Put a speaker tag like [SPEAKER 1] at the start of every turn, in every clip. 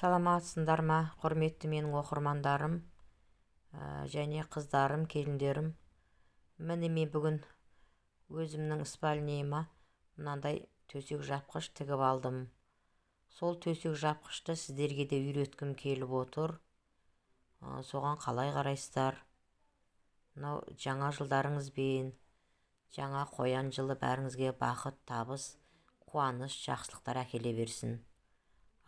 [SPEAKER 1] Саламатсыңдар ма, құрметті менің оқырмандарым, және қыздарым, келіндерім. Міне мен бүгін өзімнің спальныйыма мынандай төсек жапқыш тігіп алдым. Сол төсек жапқышты сіздерге де үйреткім келіп отыр. Соған қалай қарайсыздар? Мынау жаңа жылдарыңызбен, жаңа қоян жылы бәріңізге бақыт, табыс, қуаныш, жақсылықтар әкеле берсін.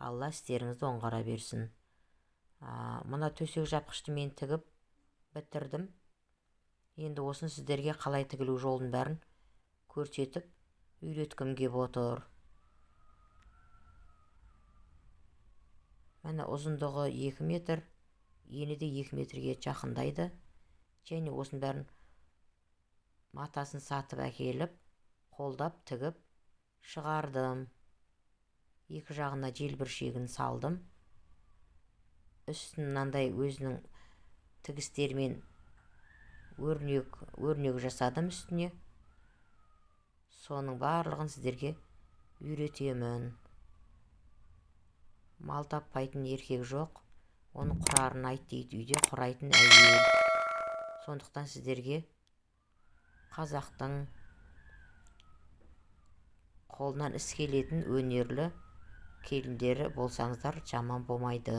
[SPEAKER 1] Алла істеріңізді оңғара берсін. Мына төсек жапқышты мен тігіп бітірдім. Енді осын сіздерге қалай тігілу жолын бәрін көрсетіп үйреткім кеп отыр. Міне ұзындығы 2 метр, ені де 2 метрге жақындайды. Және осын бәрін матасын сатып әкеліп, қолдап тігіп шығардым. Екі жағына желбіршегін салдым. Үстін мынандай өзінің тігістермен өрнек жасадым үстіне. Соның барлығын сіздерге үйретемін. Мал таппайтын еркек жоқ, оның құрарын айт дейді, үйде құрайтын әйел. Сондықтан сіздерге қазақтың қолынан іс келетін өнерлі келіндері болсаңыздар жаман болмайды.